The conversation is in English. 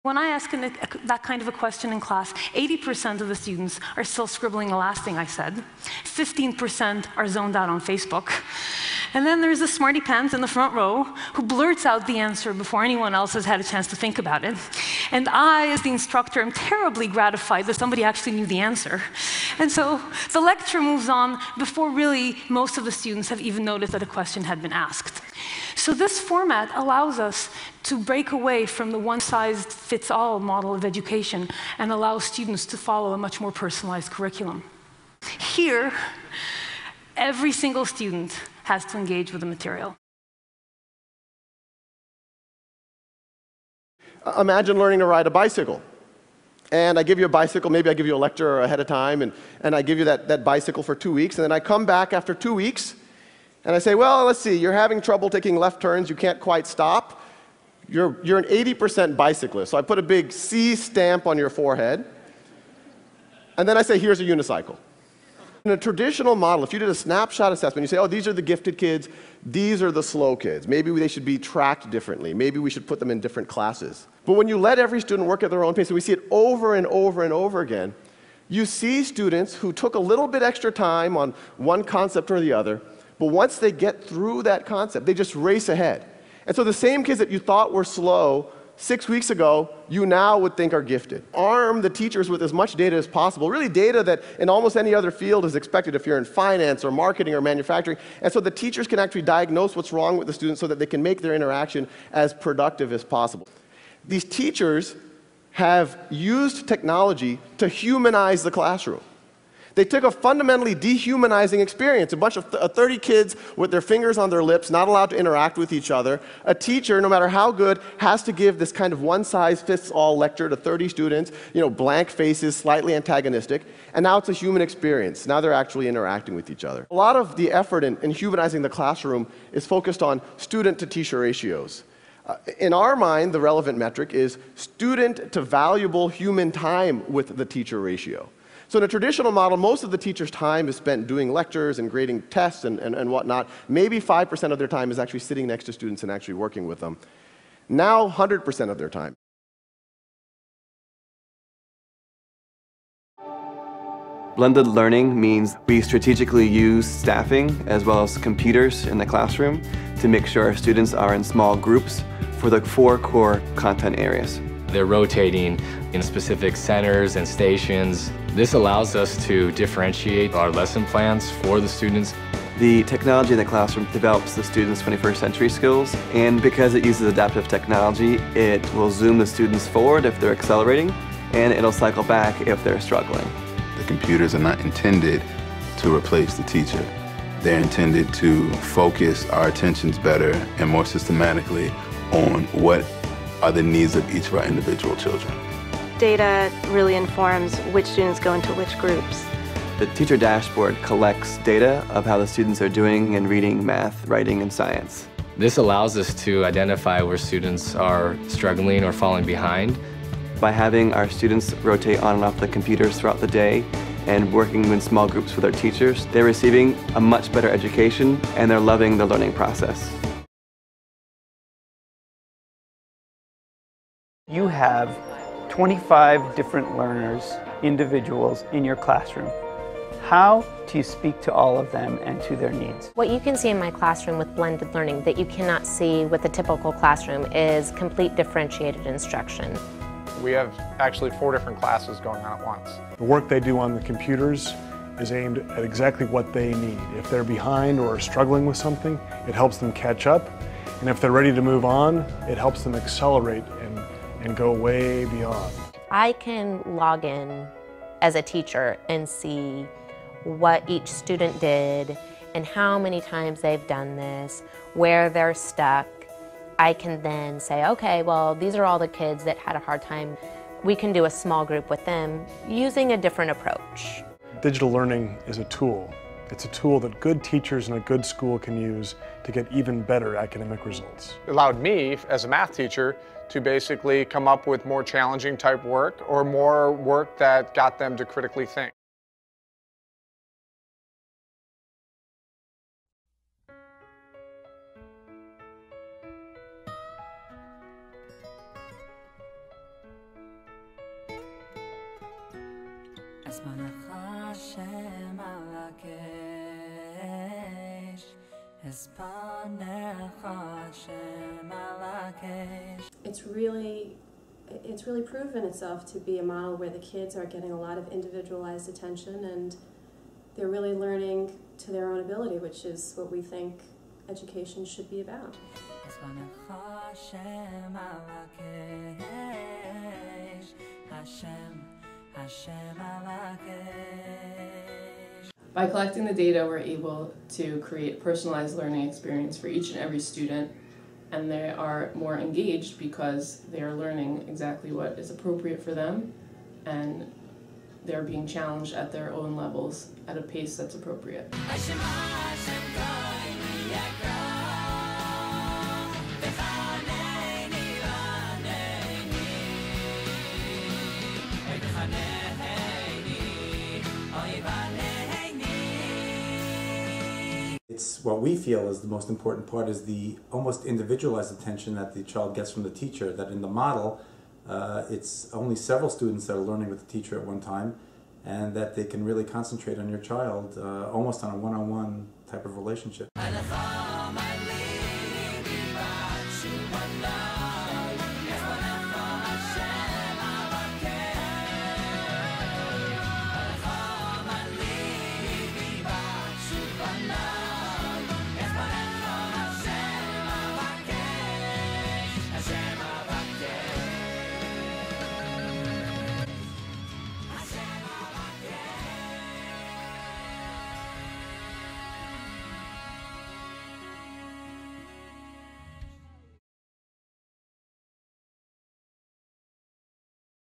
When I ask that kind of a question in class, 80% of the students are still scribbling the last thing I said. 15% are zoned out on Facebook. And then there's the smarty pants in the front row who blurts out the answer before anyone else has had a chance to think about it. And I, as the instructor, am terribly gratified that somebody actually knew the answer. And so the lecture moves on before really most of the students have even noticed that a question had been asked. So this format allows us to break away from the one-size-fits-all model of education and allow students to follow a much more personalized curriculum. Here, every single student has to engage with the material. Imagine learning to ride a bicycle. And I give you a bicycle, maybe I give you a lecture ahead of time, and I give you that bicycle for 2 weeks, and then I come back after 2 weeks, and I say, well, let's see, you're having trouble taking left turns, you can't quite stop. You're an 80% bicyclist. So I put a big C stamp on your forehead, and then I say, here's a unicycle. In a traditional model, if you did a snapshot assessment, you say, oh, these are the gifted kids, these are the slow kids. Maybe they should be tracked differently. Maybe we should put them in different classes. But when you let every student work at their own pace, and we see it over and over and over again, you see students who took a little bit extra time on one concept or the other, but once they get through that concept, they just race ahead. And so the same kids that you thought were slow 6 weeks ago, you now would think are gifted. Arm the teachers with as much data as possible, really data that in almost any other field is expected if you're in finance or marketing or manufacturing, and so the teachers can actually diagnose what's wrong with the students so that they can make their interaction as productive as possible. These teachers have used technology to humanize the classroom. They took a fundamentally dehumanizing experience, a bunch of 30 kids with their fingers on their lips, not allowed to interact with each other. A teacher, no matter how good, has to give this kind of one-size-fits-all lecture to 30 students, blank faces, slightly antagonistic, and now it's a human experience. Now they're actually interacting with each other. A lot of the effort in humanizing the classroom is focused on student-to-teacher ratios. In our mind, the relevant metric is student to valuable human time with the teacher ratio. So in a traditional model, most of the teacher's time is spent doing lectures and grading tests and whatnot. Maybe 5% of their time is actually sitting next to students and actually working with them. Now, 100% of their time. Blended learning means we strategically use staffing as well as computers in the classroom to make sure our students are in small groups for the 4 core content areas. They're rotating in specific centers and stations. This allows us to differentiate our lesson plans for the students. The technology in the classroom develops the students' 21st century skills, and because it uses adaptive technology, it will zoom the students forward if they're accelerating, and it'll cycle back if they're struggling. The computers are not intended to replace the teacher. They're intended to focus our attentions better and more systematically on what are the needs of each of our individual children. Data really informs which students go into which groups. The teacher dashboard collects data of how the students are doing in reading, math, writing, and science. This allows us to identify where students are struggling or falling behind. By having our students rotate on and off the computers throughout the day and working in small groups with their teachers, they're receiving a much better education and they're loving the learning process. You have 25 different learners, individuals in your classroom. How do you speak to all of them and to their needs? What you can see in my classroom with blended learning that you cannot see with a typical classroom is complete differentiated instruction. We have actually 4 different classes going on at once. The work they do on the computers is aimed at exactly what they need. If they're behind or struggling with something, it helps them catch up. And if they're ready to move on, it helps them accelerate and go way beyond. I can log in as a teacher and see what each student did and how many times they've done this, where they're stuck. I can then say, okay, well, these are all the kids that had a hard time. We can do a small group with them using a different approach. Digital learning is a tool. It's a tool that good teachers in a good school can use to get even better academic results. It allowed me, as a math teacher, to basically come up with more challenging type work or more work that got them to critically think. It's really proven itself to be a model where the kids are getting a lot of individualized attention and they're really learning to their own ability, which is what we think education should be about. By collecting the data, we're able to create a personalized learning experience for each and every student, and they are more engaged because they are learning exactly what is appropriate for them, and they're being challenged at their own levels at a pace that's appropriate. It's what we feel is the most important part is the almost individualized attention that the child gets from the teacher, that in the model it's only several students that are learning with the teacher at one time, and that they can really concentrate on your child almost on a one-on-one type of relationship.